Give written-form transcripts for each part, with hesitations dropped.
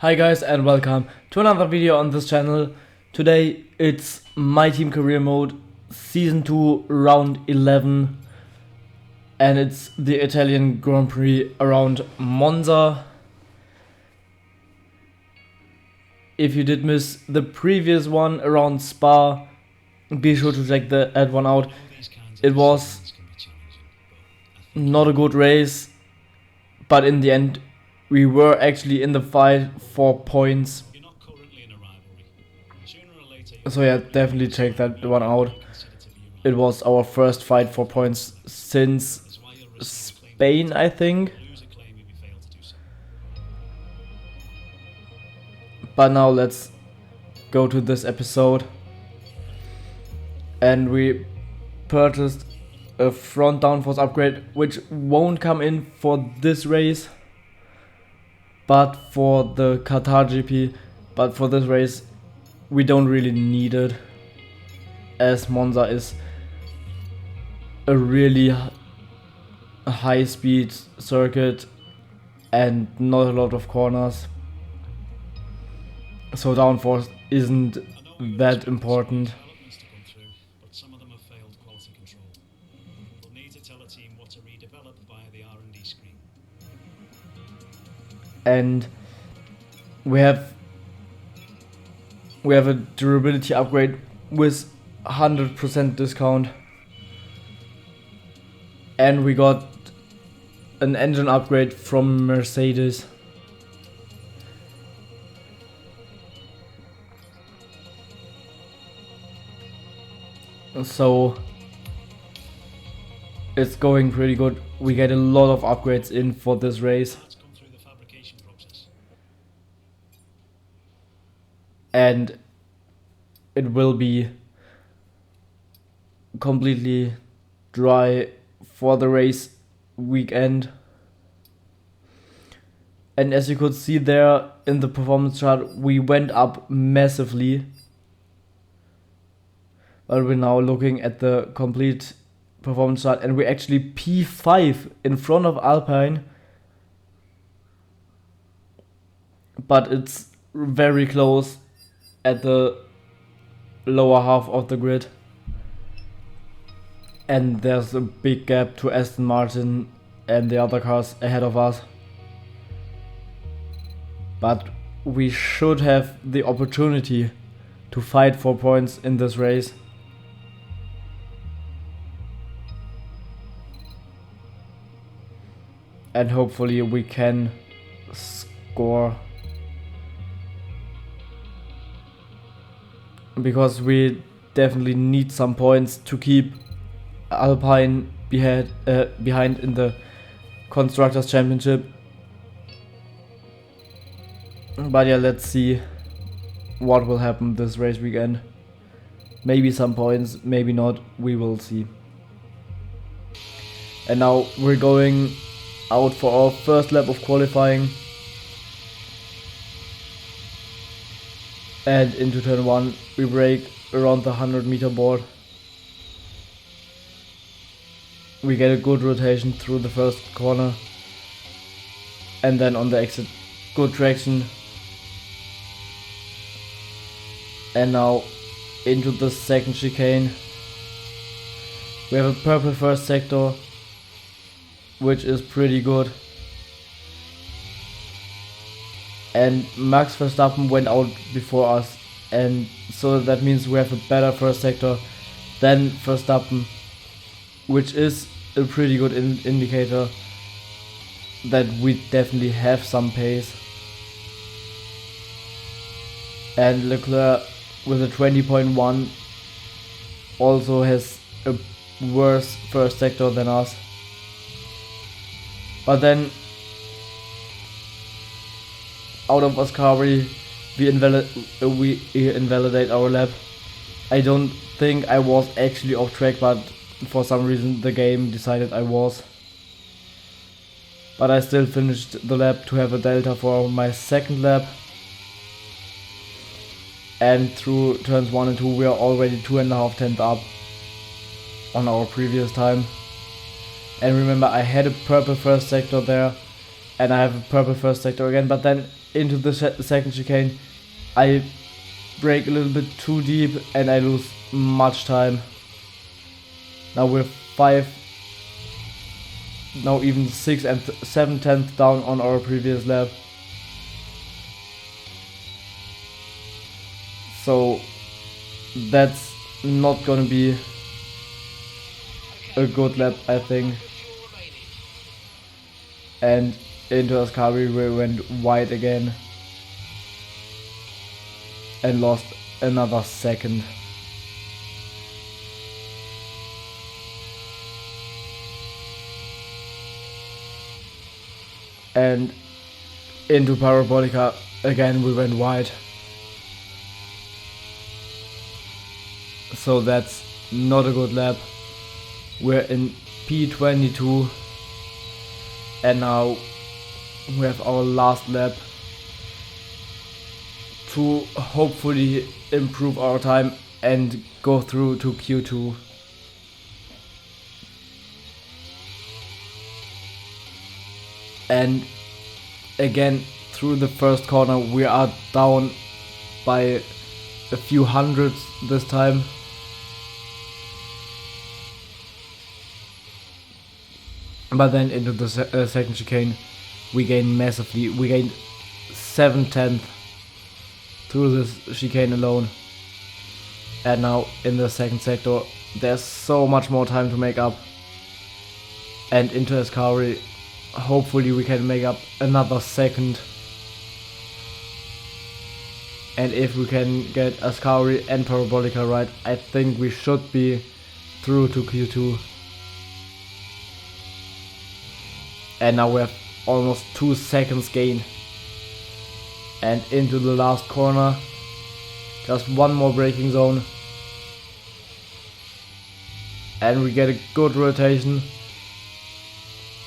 Hi guys and welcome to another video on this channel. Today it's my team career mode season 2 round 11 and it's the Italian Grand Prix around Monza. If you did miss the previous one around Spa, be sure to check that one out. It was not a good race, but in the end we were actually in the fight for points. So yeah, definitely check that one out. It was our first fight for points since Spain, I think. But now let's go to this episode. And we purchased a front downforce upgrade, which won't come in for this race, but for the Qatar GP. But for this race we don't really need it, as Monza is a really high speed circuit and not a lot of corners, so downforce isn't that important. And we have a durability upgrade with 100% discount, and we got an engine upgrade from Mercedes. So it's going pretty good. We get a lot of upgrades in for this race. And it will be completely dry for the race weekend. And as you could see there in the performance chart, we went up massively. But we're now looking at the complete performance chart and we're actually P5 in front of Alpine. But it's very close at the lower half of the grid, and there's a big gap to Aston Martin and the other cars ahead of us. But we should have the opportunity to fight for points in this race. And hopefully we can score, because we definitely need some points to keep Alpine behind in the Constructors' Championship. But yeah, let's see what will happen this race weekend. Maybe some points, maybe not, we will see. And now we're going out for our first lap of qualifying. And into turn 1 we brake around the 100-meter board. We get a good rotation through the first corner, and then on the exit good traction. And now into the second chicane. We have a purple first sector, which is pretty good. And Max Verstappen went out before us, and so that means we have a better first sector than Verstappen, which is a pretty good indicator that we definitely have some pace. And Leclerc with a 20.1 also has a worse first sector than us. But then out of Ascari we invalidate our lap. I don't think I was actually off track, but for some reason the game decided I was. But I still finished the lap to have a delta for my second lap. And through turns 1 and 2 we are already 2.5 tenths up on our previous time. And remember, I had a purple first sector there, and I have a purple first sector again, but then into the second chicane, I brake a little bit too deep and I lose much time. Now we're 5, now even 6 and 7 tenths down on our previous lap. So that's not gonna be a good lap, I think. And into Ascari we went wide again and lost another second. And into Parabolica again we went wide. So that's not a good lap. We're in P22 and now we have our last lap to hopefully improve our time and go through to Q2. And again, through the first corner we are down by a few hundreds this time. But then into the second chicane we gained massively. We gained 7 tenths through this chicane alone. And now in the second sector there's so much more time to make up. And into Ascari, hopefully we can make up another second. And if we can get Ascari and Parabolica right, I think we should be through to Q2. And now we have almost 2 seconds gain. And into the last corner, just one more braking zone. And we get a good rotation,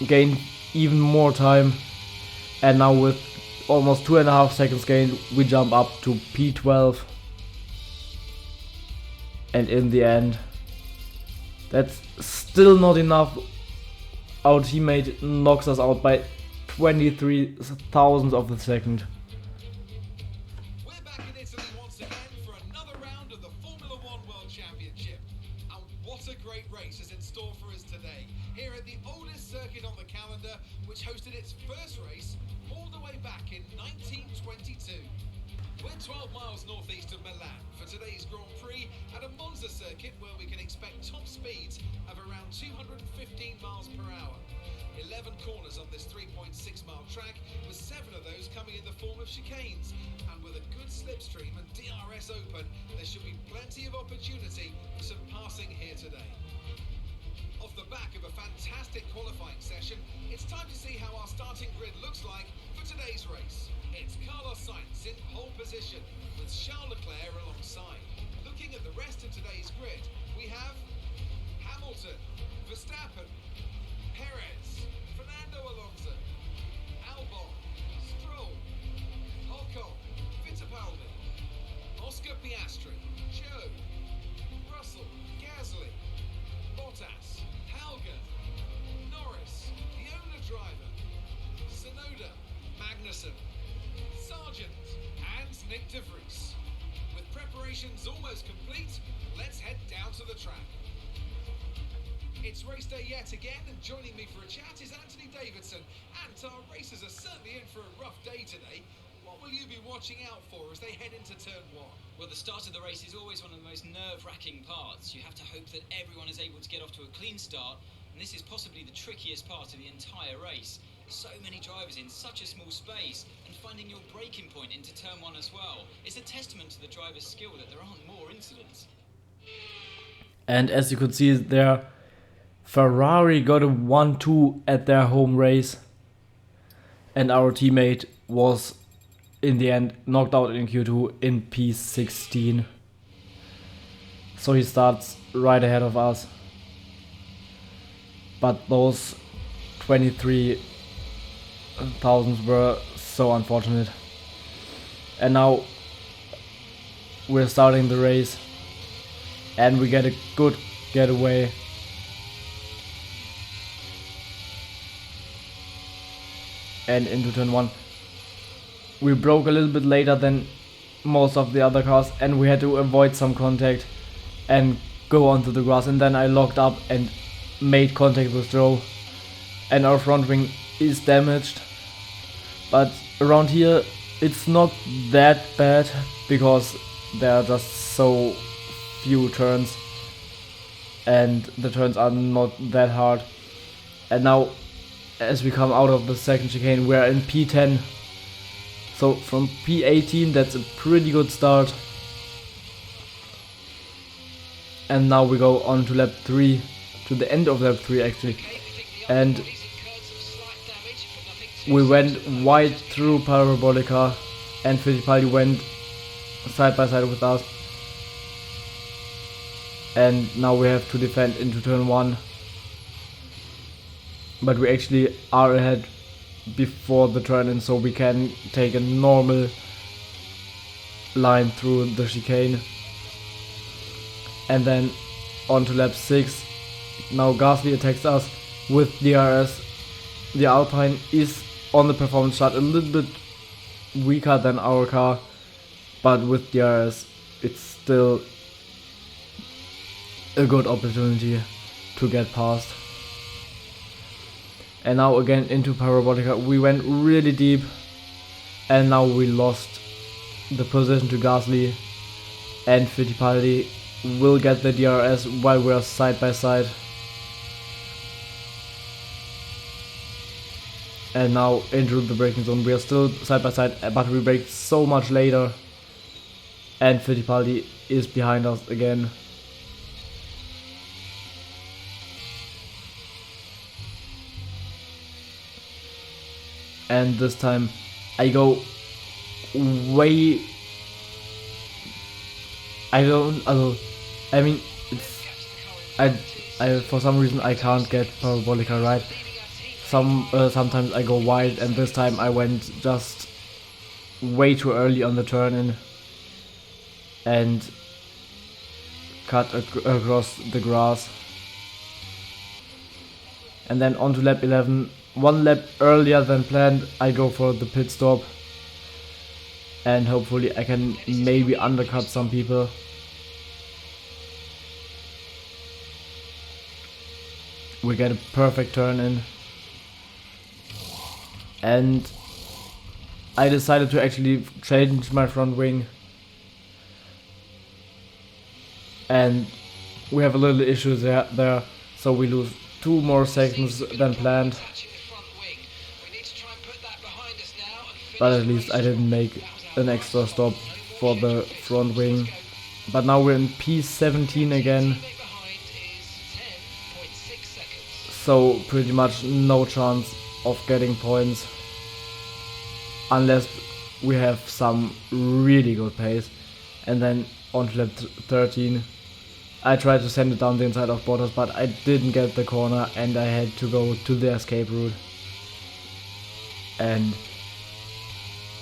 gain even more time. And now with almost 2.5 seconds gain, we jump up to P12. And in the end, that's still not enough. Our teammate knocks us out by 23 thousandths of a second. We're back in Italy once again for another round of the Formula One World Championship. And what a great race is in store for us today, here at the oldest circuit on the calendar, which hosted its first race all the way back in 1922. We're 12 miles northeast of Milan for today's Grand Prix at a Monza circuit where we can expect top speeds of around 215 miles per hour. 11 corners on this 3.6 mile track, with 7 of those coming in the form of chicanes. And with a good slipstream and DRS open, there should be plenty of opportunity for some passing here today. Off the back of a fantastic qualifying session, it's time to see how our starting grid looks like for today's race. It's Carlos Sainz in pole position, with Charles Leclerc alongside. Looking at the rest of today's grid, we have Hamilton, Verstappen, Perez, Fernando Alonso, Albon, Stroll, Ocon, Fittipaldi, Oscar Piastri, Joe, Russell, Gasly, Bottas, Halgan, Norris, the owner driver, Sonoda, Magnussen, Sargent, and Nick de Vries. With preparations almost complete, let's head down to the track. It's race day yet again, and joining me for a chat is Anthony Davidson. And our racers are certainly in for a rough day today. What will you be watching out for as they head into turn 1? Well, the start of the race is always one of the most nerve-wracking parts. You have to hope that everyone is able to get off to a clean start, and this is possibly the trickiest part of the entire race. So many drivers in such a small space, and finding your braking point into turn 1 as well. It's a testament to the driver's skill that there aren't more incidents. And as you could see there, Ferrari got a 1-2 at their home race. And our teammate was in the end knocked out in Q2 in P16. So he starts right ahead of us. But those 23 thousandths were so unfortunate. And now we're starting the race. And we get a good getaway. And into turn 1. we broke a little bit later than most of the other cars, and we had to avoid some contact and go onto the grass, and then I locked up and made contact with Joe, and our front wing is damaged. But around here it's not that bad because there are just so few turns and the turns are not that hard. And now as we come out of the second chicane, we're in P10. So from P18 that's a pretty good start. And now we go on to lap 3, to the end of lap 3 actually. And we went wide through Parabolica and Fittipaldi went side by side with us. And now we have to defend into turn 1. But we actually are ahead before the turn in, so we can take a normal line through the chicane. And then on to lap 6. Now Gasly attacks us with DRS. The Alpine is on the performance chart a little bit weaker than our car, but with DRS it's still a good opportunity to get past. And now again into Parabolica, we went really deep and now we lost the position to Gasly, and Fittipaldi will get the DRS while we are side by side. And now into the braking zone, we are still side by side, but we brake so much later and Fittipaldi is behind us again. And this time I go way, I mean it's, I for some reason I can't get Parabolica right. Sometimes I go wide, and this time I went just way too early on the turn in and cut across the grass. And then on to lap 11, 1 lap earlier than planned, I go for the pit stop and hopefully I can maybe undercut some people. We get a perfect turn in. And I decided to actually change my front wing, and we have a little issue there, so we lose 2 more seconds than planned. But at least I didn't make an extra stop for the front wing. But now we're in P17 again, so pretty much no chance of getting points unless we have some really good pace. And then on to lap 13, I tried to send it down the inside of Bottas, but I didn't get the corner and I had to go to the escape route, and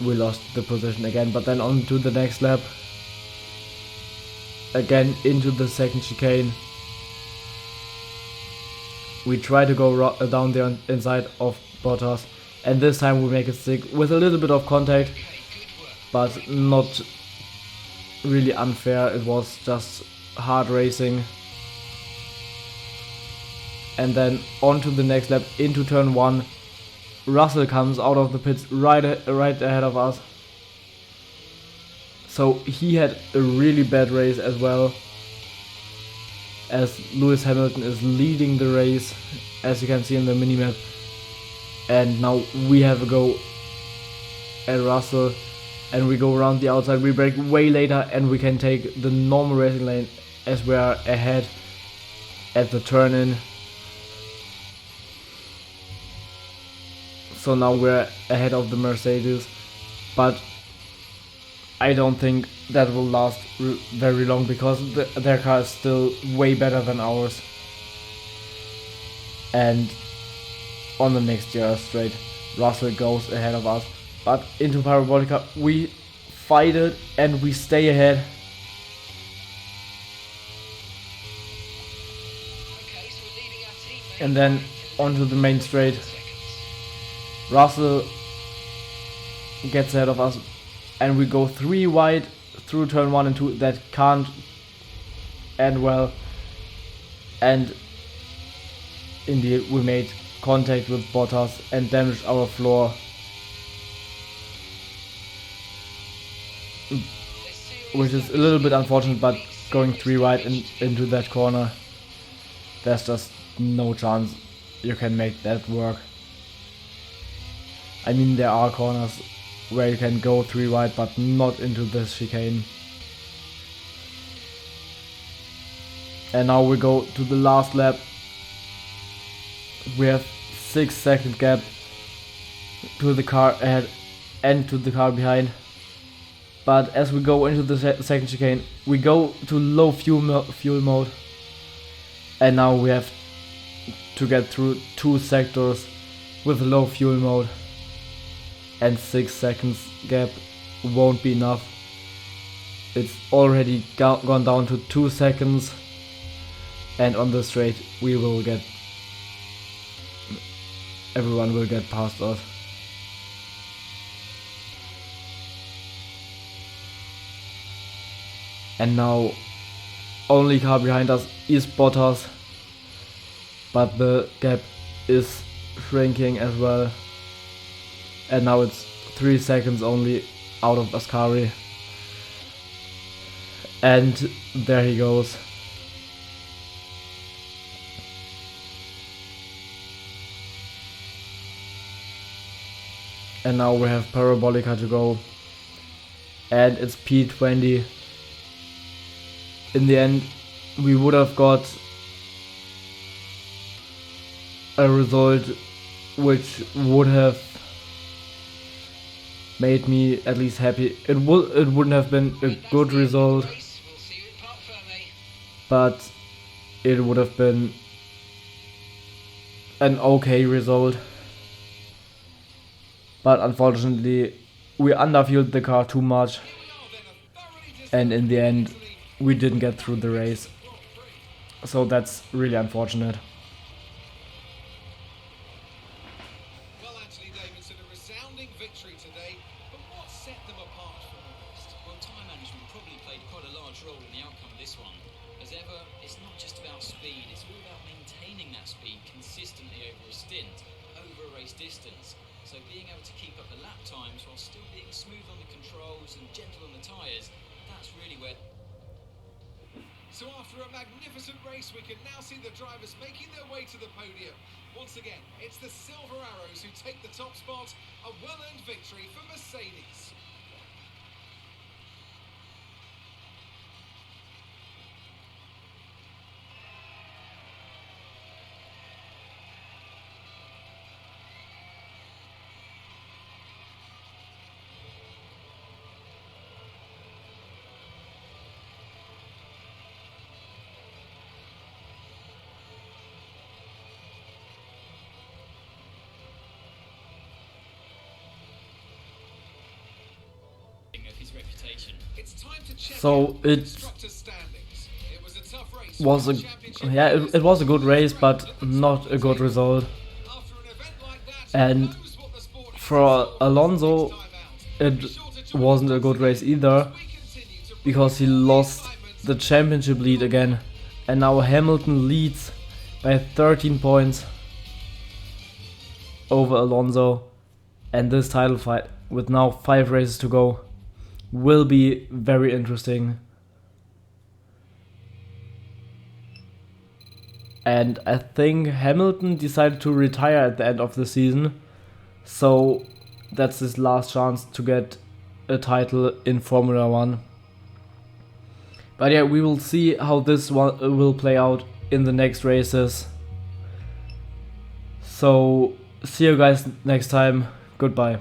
we lost the position again. But then on to the next lap, again into the second chicane. We try to go down the inside of Bottas, and this time we make it stick with a little bit of contact, but not really unfair. It was just hard racing. And then on to the next lap into turn 1. Russell comes out of the pits right ahead of us, so he had a really bad race as well, as Lewis Hamilton is leading the race, as you can see in the minimap. And now we have a go at Russell, and we go around the outside, we brake way later, and we can take the normal racing lane as we are ahead at the turn in. So now we're ahead of the Mercedes, but I don't think that will last very long because their car is still way better than ours. And on the next year straight, Russell goes ahead of us, but into Parabolica we fight it and we stay ahead. And then onto the main straight, Russell gets ahead of us, and we go 3 wide through turn 1 and 2. That can't end well, and indeed we made contact with Bottas and damaged our floor. Which is a little bit unfortunate, but going 3 wide into that corner, there's just no chance you can make that work. I mean, there are corners where you can go 3 wide, but not into this chicane. And now we go to the last lap. We have 6-second gap to the car ahead and to the car behind. But as we go into the second chicane, we go to low fuel mode, and now we have to get through 2 sectors with low fuel mode, and 6 seconds gap won't be enough. It's already gone down to 2 seconds, and on the straight everyone will get past us. And now only car behind us is Bottas, but the gap is shrinking as well, and now it's 3 seconds only out of Ascari, and there he goes. And now we have Parabolica to go, and it's P20. In the end, we would have got a result which would have made me at least happy. It wouldn't have been a good result, but it would have been an okay result. But unfortunately, we underfueled the car too much, and in the end, we didn't get through the race. So that's really unfortunate. Well, Anthony Davidson, a resounding victory today, but what set them apart from the rest? Well, time management probably played quite a large role in the outcome of this one. As ever, it's not just about speed, it's all about maintaining that speed consistently over a stint, over a race distance. So being able to keep up the lap times while still being smooth on the controls and gentle on the tyres, that's really where... So after a magnificent race, we can now see the drivers making their way to the podium. Once again, it's the Silver Arrows who take the top spot, a well-earned victory for Mercedes. of his reputation. It's time to check So out it constructors' standings. It was a tough race. was it was a good race, but not a good result. After an event like that, And who knows what the sport for Alonso, time out. it wasn't a good race either, because he lost the championship lead again, and now Hamilton leads by 13 points over Alonso, and this title fight, with now 5 races to go, will be very interesting. And I think Hamilton decided to retire at the end of the season, so that's his last chance to get a title in Formula 1. But yeah, we will see how this one will play out in the next races. So see you guys next time. Goodbye.